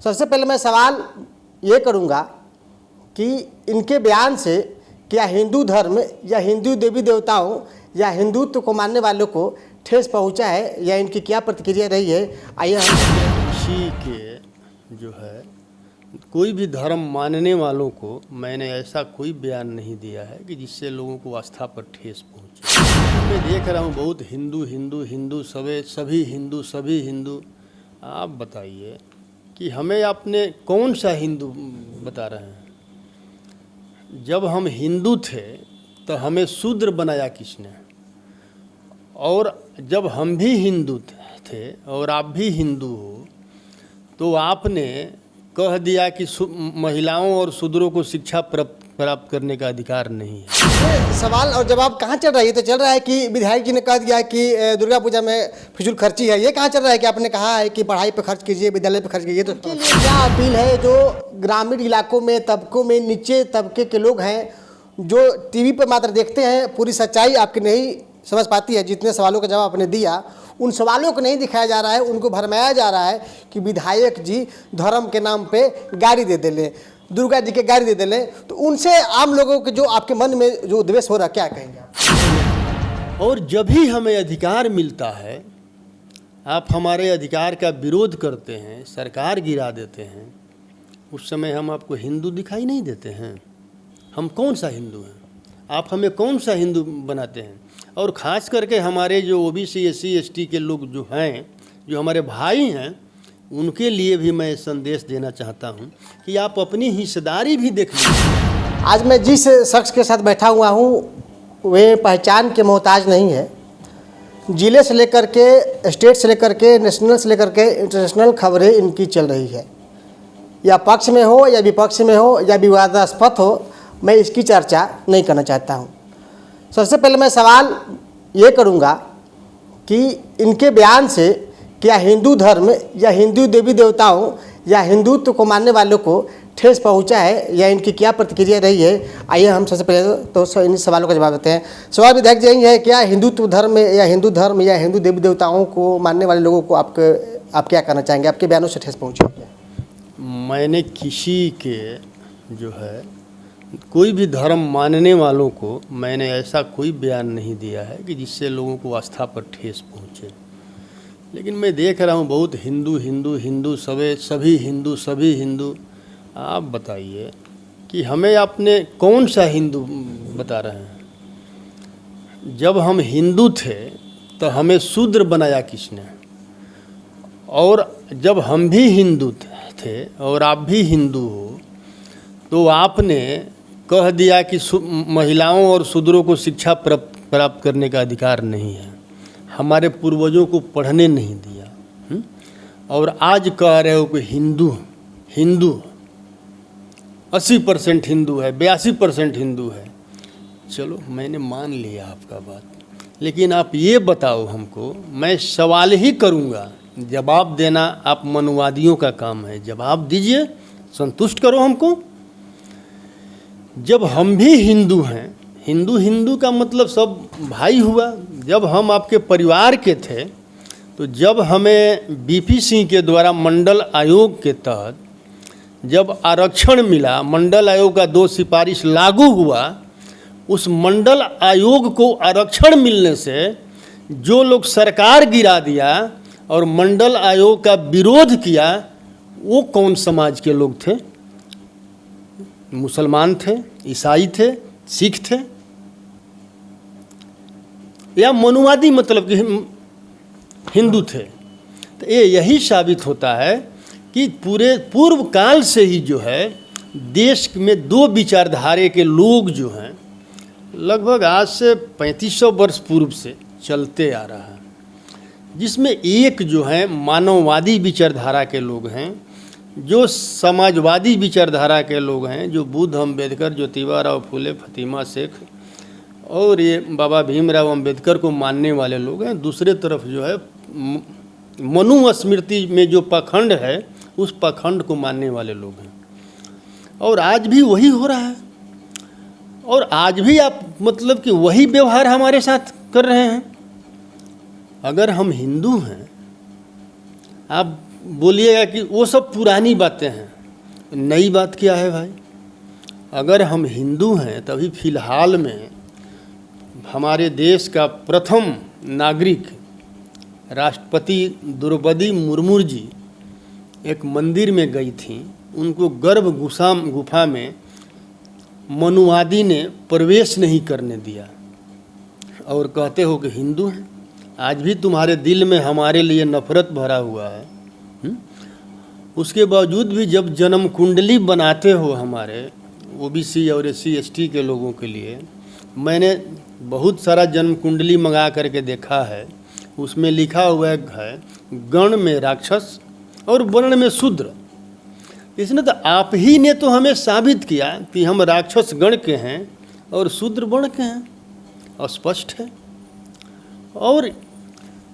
सबसे पहले मैं सवाल ये करूँगा कि इनके बयान से क्या हिंदू धर्म या हिंदू देवी देवताओं या हिंदुत्व को मानने वालों को ठेस पहुंचा है या इनकी क्या प्रतिक्रिया रही है, आइए हम किसी के जो है कोई भी धर्म मानने वालों को मैंने ऐसा कोई बयान नहीं दिया है कि जिससे लोगों को आस्था पर ठेस पहुंचे। मैं देख रहा हूँ बहुत हिंदू सभी हिंदू। आप बताइए कि हमें आपने कौन सा हिंदू बता रहे हैं? जब हम हिंदू थे तो हमें शूद्र बनाया किसने? और जब हम भी हिंदू थे और आप भी हिंदू हो तो आपने कह दिया कि महिलाओं और शूद्रों को शिक्षा प्राप्त करने का अधिकार नहीं है। सवाल और जवाब कहाँ चल रहा है? ये तो चल रहा है कि विधायक जी ने कह दिया कि दुर्गा पूजा में फिजूल खर्ची है। ये कहाँ चल रहा है कि आपने कहा है कि पढ़ाई पे खर्च कीजिए, विद्यालय पे खर्च कीजिए? तो उसके लिए क्या अपील है जो ग्रामीण इलाकों में तबकों में नीचे तबके के लोग हैं जो टीवी पर मात्र देखते हैं, पूरी सच्चाई आपकी नहीं समझ पाती है? जितने सवालों का जवाब आपने दिया उन सवालों को नहीं दिखाया जा रहा है, उनको भरमाया जा रहा है कि विधायक जी धर्म के नाम पे गाड़ी दे देले, दुर्गा जी के गाड़ी दे देले। तो उनसे आम लोगों के जो आपके मन में जो द्वेष हो रहा, क्या कहेंगे आप? और जब भी हमें अधिकार मिलता है, आप हमारे अधिकार का विरोध करते हैं, सरकार गिरा देते हैं, उस समय हम आपको हिंदू दिखाई नहीं देते हैं। हम कौन सा हिंदू हैं? आप हमें कौन सा हिंदू बनाते हैं? और ख़ास करके हमारे जो ओबीसी SC ST के लोग जो हैं, जो हमारे भाई हैं, उनके लिए भी मैं संदेश देना चाहता हूं कि आप अपनी हिस्सेदारी भी देख लीजिए। आज मैं जिस शख्स के साथ बैठा हुआ हूं वे पहचान के मोहताज नहीं है। ज़िले से लेकर के, स्टेट से लेकर के, नेशनल से लेकर के इंटरनेशनल खबरें इनकी चल रही है। या पक्ष में हो या विपक्ष में हो या विवादास्पद हो, मैं इसकी चर्चा नहीं करना चाहता हूं। सबसे पहले मैं सवाल ये करूंगा कि इनके बयान से क्या हिंदू धर्म या हिंदू देवी देवताओं या हिंदुत्व को मानने वालों को ठेस पहुंचा है या इनकी क्या प्रतिक्रिया रही है, आइए हम सबसे पहले तो इन सवालों का जवाब देते हैं। सवाल विधायक जी यही है, क्या हिंदुत्व धर्म या हिंदू देवी देवताओं को मानने वाले लोगों को आप क्या कहना चाहेंगे? आपके बयानों से ठेस पहुंची? मैंने किसी के जो है कोई भी धर्म मानने वालों को मैंने ऐसा कोई बयान नहीं दिया है कि जिससे लोगों को आस्था पर ठेस पहुंचे। लेकिन मैं देख रहा हूँ बहुत हिंदू सभी हिंदू। आप बताइए कि हमें आपने कौन सा हिंदू बता रहे हैं? जब हम हिंदू थे तो हमें शूद्र बनाया किसने? और जब हम भी हिंदू थे और आप भी हिंदू हो तो आपने कह दिया कि महिलाओं और शूद्रों को शिक्षा प्राप्त करने का अधिकार नहीं है। हमारे पूर्वजों को पढ़ने नहीं दिया। और आज कह रहे हो कि हिंदू 80% हिंदू है, 82% हिंदू है। चलो मैंने मान लिया आपका बात, लेकिन आप ये बताओ हमको, मैं सवाल ही करूँगा, जवाब देना आप मनुवादियों का काम है। जवाब दीजिए, संतुष्ट करो हमको। जब हम भी हिंदू हैं, हिंदू का मतलब सब भाई हुआ। जब हम आपके परिवार के थे तो जब हमें BP सिंह के द्वारा मंडल आयोग के तहत जब आरक्षण मिला, मंडल आयोग का 2 सिफारिश लागू हुआ, उस मंडल आयोग को आरक्षण मिलने से जो लोग सरकार गिरा दिया और मंडल आयोग का विरोध किया, वो कौन समाज के लोग थे? मुसलमान थे, ईसाई थे, सिख थे या मनुवादी, मतलब कि हिंदू थे? तो यही साबित होता है कि पूरे पूर्व काल से ही जो है देश में 2 विचारधारे के लोग जो हैं, लगभग आज से 3500 वर्ष पूर्व से चलते आ रहा है, जिसमें एक जो है मानववादी विचारधारा के लोग हैं, जो समाजवादी विचारधारा के लोग हैं, जो बुद्ध, अम्बेडकर, ज्योतिबा राव फुले, फतिमा शेख और ये बाबा भीमराव अम्बेडकर को मानने वाले लोग हैं। दूसरे तरफ जो है मनुस्मृति में जो पाखंड है, उस पाखंड को मानने वाले लोग हैं। और आज भी वही हो रहा है। और आज भी आप मतलब कि वही व्यवहार हमारे साथ कर रहे हैं। अगर हम हिंदू हैं, आप बोलिएगा कि वो सब पुरानी बातें हैं। नई बात क्या है भाई? अगर हम हिंदू हैं तभी फिलहाल में हमारे देश का प्रथम नागरिक राष्ट्रपति द्रौपदी मुर्मू जी एक मंदिर में गई थी। उनको गर्भ गुफा में मनुवादी ने प्रवेश नहीं करने दिया और कहते हो कि हिंदू हैं। आज भी तुम्हारे दिल में हमारे लिए नफरत भरा हुआ है। उसके बावजूद भी जब जन्म कुंडली बनाते हो हमारे ओबीसी और SC/ST के लोगों के लिए, मैंने बहुत सारा जन्म कुंडली मंगा करके देखा है। उसमें लिखा हुआ है गण में राक्षस और वर्ण में शूद्र। इसने तो आप ही ने तो हमें साबित किया कि हम राक्षस गण के हैं और शूद्र वर्ण के हैं। स्पष्ट है। और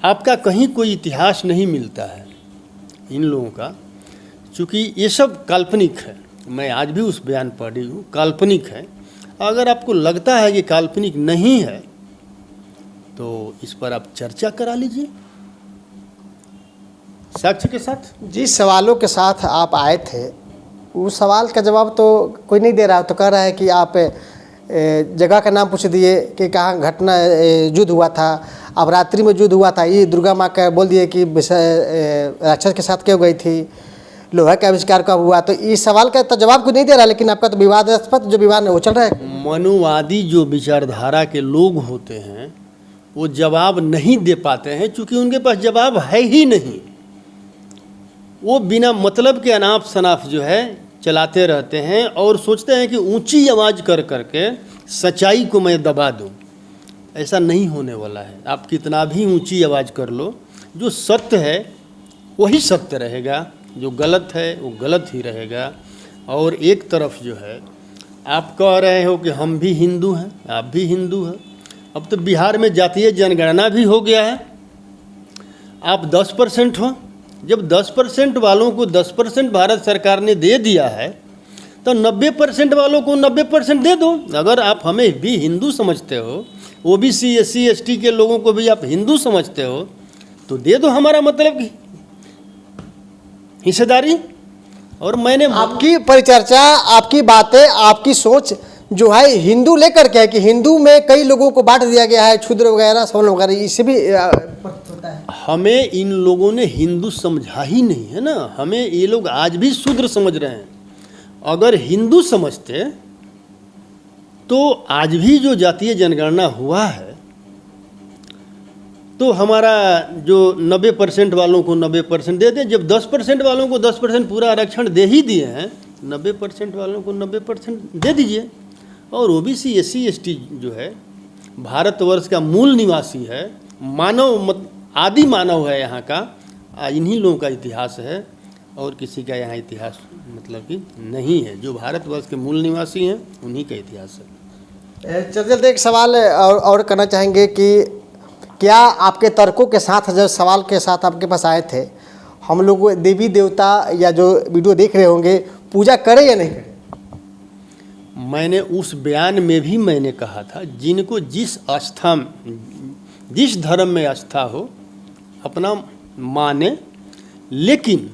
आपका कहीं कोई इतिहास नहीं मिलता है इन लोगों का, चूँकि ये सब काल्पनिक है। मैं आज भी उस बयान पढ़ी हूँ, काल्पनिक है। अगर आपको लगता है कि काल्पनिक नहीं है तो इस पर आप चर्चा करा लीजिए साक्ष्य के साथ। जिस सवालों के साथ आप आए थे उस सवाल का जवाब तो कोई नहीं दे रहा, तो कह रहा है कि आप जगह का नाम पूछ दिए कि कहाँ घटना युद्ध हुआ था, अब रात्रि में युद्ध हुआ था, ये दुर्गा माँ का बोल दिए कि राक्षस के साथ क्यों गई थी, लोहा का आविष्कार कब हुआ। तो इस सवाल का तो जवाब कोई नहीं दे रहा, लेकिन आपका तो विवादास्पद जो विवाद है वो चल रहा है। मनुवादी जो विचारधारा के लोग होते हैं वो जवाब नहीं दे पाते हैं, क्योंकि उनके पास जवाब है ही नहीं। वो बिना मतलब के अनाप शनाप जो है चलाते रहते हैं और सोचते हैं कि ऊंची आवाज़ कर करके सच्चाई को मैं दबा दूं। ऐसा नहीं होने वाला है। आप कितना भी ऊंची आवाज़ कर लो, जो सत्य है वही सत्य रहेगा, जो गलत है वो गलत ही रहेगा। और एक तरफ जो है आप कह रहे हो कि हम भी हिंदू हैं, आप भी हिंदू हैं। अब तो बिहार में जातीय जनगणना भी हो गया है। आप 10% हो। जब 10% वालों को 10% भारत सरकार ने दे दिया है तो 90% वालों को 90% दे दो। अगर आप हमें भी हिंदू समझते हो, OBC SC/ST के लोगों को भी आप हिंदू समझते हो, तो दे दो हमारा मतलब की हिस्सेदारी। और मैंने आपकी परिचर्चा, आपकी बातें, आपकी सोच जो है हिंदू लेकर के है कि हिंदू में कई लोगों को बांट दिया गया है, क्षुद्र वगैरह सवर्ण वगैरह, इससे भी होता है। हमें इन लोगों ने हिंदू समझा ही नहीं है ना। हमें ये लोग आज भी शूद्र समझ रहे हैं। अगर हिंदू समझते तो आज भी जो जातीय जनगणना हुआ है तो हमारा जो 90% वालों को 90% दे दें। जब 10% वालों को 10% पूरा आरक्षण दे ही दिए हैं, 90% वालों को 90% दे दीजिए। और OBC SC/ST जो है भारतवर्ष का मूल निवासी है, मानव आदि मानव है यहाँ का। इन्हीं लोगों का इतिहास है और किसी का यहाँ इतिहास मतलब कि नहीं है। जो भारतवर्ष के मूल निवासी हैं उन्हीं का इतिहास है। चलते एक सवाल और करना चाहेंगे कि क्या आपके तर्कों के साथ, जब सवाल के साथ आपके पास आए थे, हम लोग देवी देवता या जो वीडियो देख रहे होंगे पूजा करें या नहीं करें? मैंने उस बयान में भी मैंने कहा था जिनको जिस आस्था, जिस धर्म में आस्था हो अपना माने, लेकिन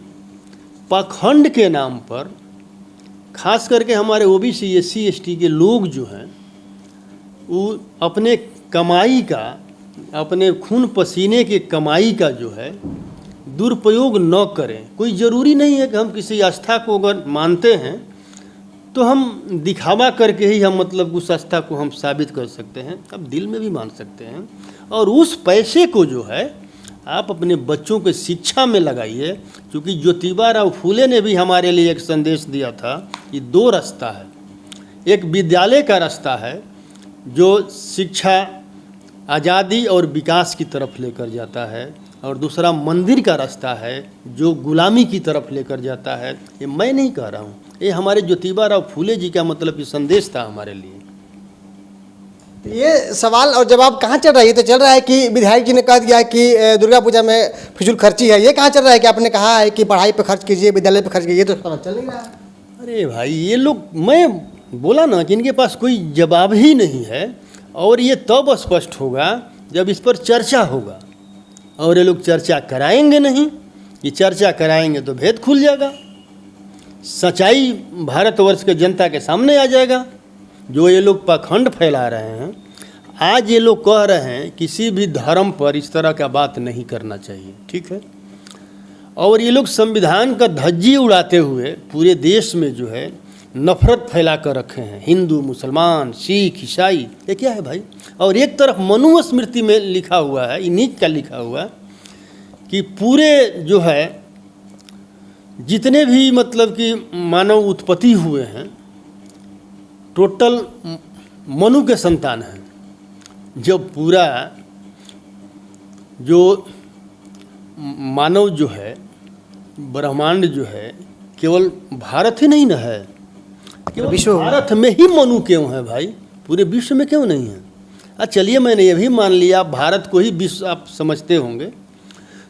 पाखंड के नाम पर खास करके हमारे OBC SC/ST के लोग जो हैं वो अपने कमाई का, अपने खून पसीने के कमाई का जो है दुरुपयोग न करें। कोई ज़रूरी नहीं है कि हम किसी आस्था को अगर मानते हैं तो हम दिखावा करके ही हम मतलब उस आस्था को हम साबित कर सकते हैं। अब दिल में भी मान सकते हैं। और उस पैसे को जो है आप अपने बच्चों के शिक्षा में लगाइए, क्योंकि ज्योतिबा राव फूले ने भी हमारे लिए एक संदेश दिया था कि 2 रास्ता है। एक विद्यालय का रास्ता है जो शिक्षा, आज़ादी और विकास की तरफ लेकर जाता है, और दूसरा मंदिर का रास्ता है जो गुलामी की तरफ लेकर जाता है। ये मैं नहीं कह रहा हूँ, ये हमारे ज्योतिबा राव फूले जी का मतलब ये संदेश था हमारे लिए। ये सवाल और जवाब कहाँ चल रहा है? ये तो चल रहा है कि विधायक जी ने कह दिया कि दुर्गा पूजा में फिजूल खर्ची है। ये कहाँ चल रहा है कि आपने कहा है कि पढ़ाई पे खर्च कीजिए, विद्यालय पे खर्च कीजिए? ये तो सवाल चल नहीं रहा। अरे भाई, ये लोग, मैं बोला ना कि इनके पास कोई जवाब ही नहीं है। और ये तब स्पष्ट होगा जब इस पर चर्चा होगा, और ये लोग चर्चा कराएंगे नहीं। कि चर्चा कराएंगे तो भेद खुल जाएगा, सच्चाई भारतवर्ष के जनता के सामने आ जाएगा। जो ये लोग पाखंड फैला रहे हैं, आज ये लोग कह रहे हैं किसी भी धर्म पर इस तरह का बात नहीं करना चाहिए, ठीक है। और ये लोग संविधान का धज्जी उड़ाते हुए पूरे देश में जो है नफरत फैला कर रखे हैं, हिंदू, मुसलमान, सिख, ईसाई, ये क्या है भाई। और एक तरफ मनुस्मृति में लिखा हुआ है, नीच का लिखा हुआ है कि पूरे जो है जितने भी मतलब कि मानव उत्पत्ति हुए हैं टोटल मनु के संतान हैं। जब पूरा जो मानव जो है, ब्रह्मांड जो है, केवल भारत ही नहीं न है, केवल विश्व भारत में ही मनु क्यों है भाई, पूरे विश्व में क्यों नहीं है। अच्छा चलिए मैंने ये भी मान लिया भारत को ही विश्व आप समझते होंगे,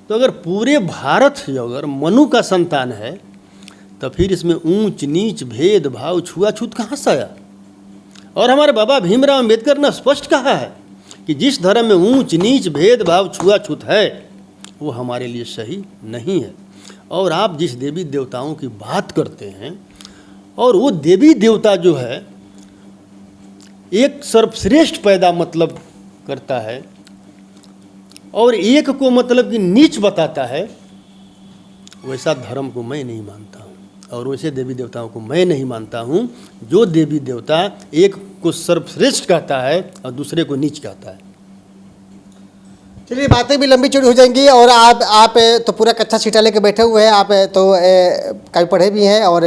तो अगर पूरे भारत ही अगर मनु का संतान है तो फिर इसमें ऊंच नीच भेदभाव छुआछूत कहाँ से आया। और हमारे बाबा भीमराव अम्बेडकर ने स्पष्ट कहा है कि जिस धर्म में ऊंच नीच भेदभाव छुआछूत है वो हमारे लिए सही नहीं है। और आप जिस देवी देवताओं की बात करते हैं, और वो देवी देवता जो है एक सर्वश्रेष्ठ पैदा मतलब करता है और एक को मतलब कि नीच बताता है, वैसा धर्म को मैं नहीं मानता हूँ और वैसे देवी देवताओं को मैं नहीं मानता हूँ। जो देवी देवता एक को सर्वश्रेष्ठ कहता है और दूसरे को नीच कहता है। चलिए बातें भी लंबी चौड़ी हो जाएंगी। और आप तो पूरा कच्चा सीटा लेके बैठे हुए हैं, आप तो काफ़ी पढ़े भी हैं और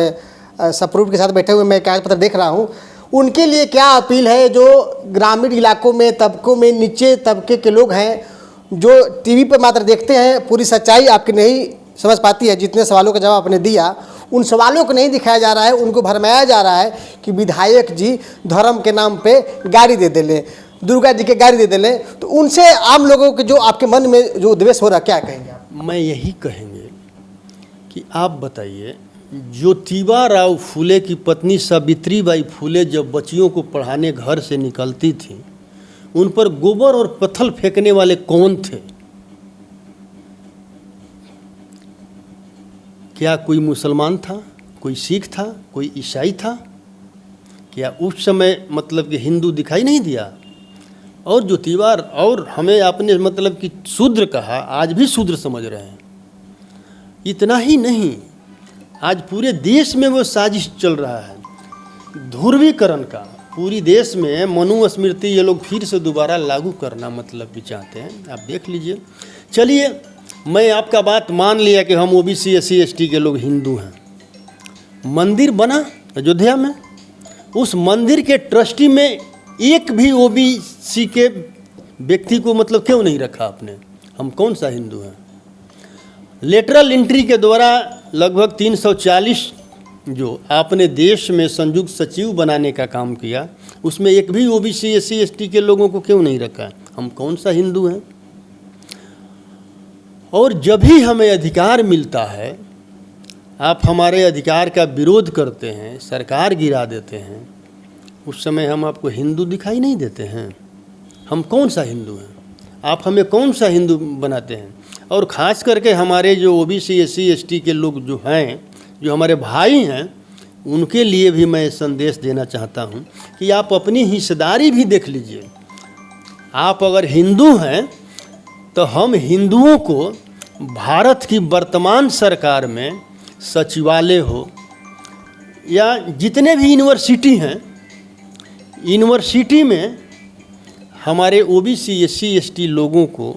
सब प्रूफ के साथ बैठे हुए, मैं कागज पत्र देख रहा हूँ। उनके लिए क्या अपील है जो ग्रामीण इलाकों में, तबकों में, नीचे तबके के लोग हैं जो टीवी पर मात्र देखते हैं, पूरी सच्चाई आपकी नहीं समझ पाती है। जितने सवालों का जवाब आपने दिया उन सवालों को नहीं दिखाया जा रहा है, उनको भरमाया जा रहा है कि विधायक जी धर्म के नाम पे गाड़ी दे देले, दुर्गा जी के गाड़ी दे देले, तो उनसे आम लोगों के जो आपके मन में जो द्वेष हो रहा, क्या कहेंगे आप? मैं यही कहेंगे कि आप बताइए, ज्योतिबा राव फूले की पत्नी सावित्रीबाई फूले जब बच्चियों को पढ़ाने घर से निकलती थी, उन पर गोबर और पत्थर फेंकने वाले कौन थे? क्या कोई मुसलमान था, कोई सिख था, कोई ईसाई था? क्या उस समय मतलब कि हिंदू दिखाई नहीं दिया? और ज्योतिबा, और हमें आपने मतलब कि शूद्र कहा, आज भी शूद्र समझ रहे हैं। इतना ही नहीं, आज पूरे देश में वो साजिश चल रहा है ध्रुवीकरण का। पूरी देश में मनुस्मृति ये लोग फिर से दोबारा लागू करना मतलब भी चाहते हैं। आप देख लीजिए। चलिए मैं आपका बात मान लिया कि हम ओबीसी SC ST के लोग हिंदू हैं। मंदिर बना अयोध्या में, उस मंदिर के ट्रस्टी में एक भी ओबीसी के व्यक्ति को मतलब क्यों नहीं रखा आपने? हम कौन सा हिंदू हैं? लेटरल एंट्री के द्वारा लगभग 340 जो आपने देश में संयुक्त सचिव बनाने का काम किया, उसमें एक भी ओबीसी SC ST के लोगों को क्यों नहीं रखा? हम कौन सा हिंदू हैं? और जब भी हमें अधिकार मिलता है, आप हमारे अधिकार का विरोध करते हैं, सरकार गिरा देते हैं, उस समय हम आपको हिंदू दिखाई नहीं देते हैं। हम कौन सा हिंदू हैं? आप हमें कौन सा हिंदू बनाते हैं? और ख़ास करके हमारे जो ओबीसी SC ST के लोग जो हैं, जो हमारे भाई हैं, उनके लिए भी मैं संदेश देना चाहता हूं कि आप अपनी हिस्सेदारी भी देख लीजिए। आप अगर हिंदू हैं तो हम हिंदुओं को भारत की वर्तमान सरकार में सचिवालय हो या जितने भी यूनिवर्सिटी हैं, यूनिवर्सिटी में हमारे ओबीसी SC ST लोगों को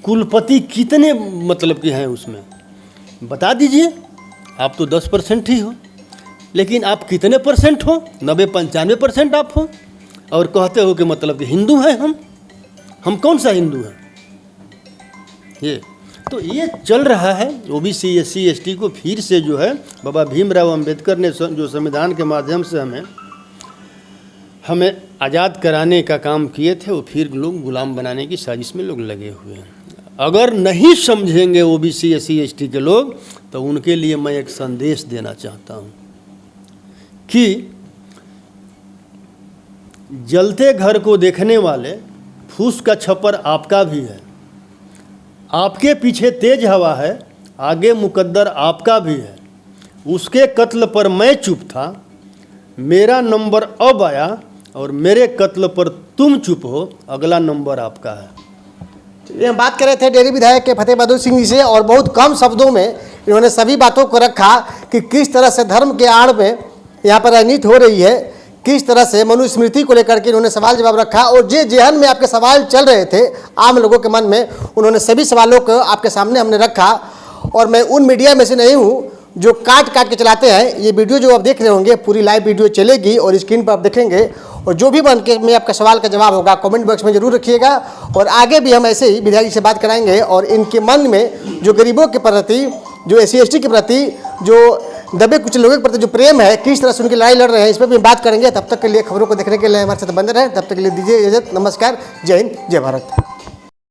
कुलपति कितने मतलब के हैं उसमें बता दीजिए। आप तो 10% ही हो, लेकिन आप कितने परसेंट हो? 90-95% आप हो और कहते हो कि मतलब कि हिंदू हैं हम कौन सा हिंदू हैं? ये चल रहा है। ओबीसी SC ST को फिर से जो है बाबा भीमराव अम्बेडकर ने जो संविधान के माध्यम से हमें आज़ाद कराने का काम किए थे, वो फिर लोग गुलाम बनाने की साजिश में लोग लगे हुए हैं। अगर नहीं समझेंगे ओबीसी SC ST के लोग, तो उनके लिए मैं एक संदेश देना चाहता हूँ कि जलते घर को देखने वाले फूस का छप्पर आपका भी है। आपके पीछे तेज हवा है, आगे मुकद्दर आपका भी है। उसके कत्ल पर मैं चुप था, मेरा नंबर अब आया और मेरे कत्ल पर तुम चुप हो, अगला नंबर आपका है। ये हम बात कर रहे थे डेरी विधायक के फतेह बहादुर सिंह जी से, और बहुत कम शब्दों में इन्होंने सभी बातों को रखा कि किस तरह से धर्म के आड़ में यहाँ पर राजनीति हो रही है, किस तरह से मनुस्मृति को लेकर के इन्होंने सवाल जवाब रखा। और जे जेहन में आपके सवाल चल रहे थे आम लोगों के मन में, उन्होंने सभी सवालों को आपके सामने हमने रखा। और मैं उन मीडिया में से नहीं हूँ जो काट काट के चलाते हैं। ये वीडियो जो आप देख रहे होंगे पूरी लाइव वीडियो चलेगी और स्क्रीन पर आप देखेंगे, और जो भी बन के में आपका सवाल का जवाब होगा कमेंट बॉक्स में जरूर रखिएगा। और आगे भी हम ऐसे ही विधायक जी से बात कराएंगे और इनके मन में जो गरीबों के प्रति, जो SC ST के प्रति, जो दबे कुछ लोगों के प्रति जो प्रेम है, किस तरह से उनकी लड़ाई लड़ रहे हैं, इस पर भी बात करेंगे। तब तक के लिए खबरों को देखने के लिए हमारे साथ बने रहें। तब तक के लिए दीजिए इजाजत। नमस्कार, जय हिंद, जय भारत।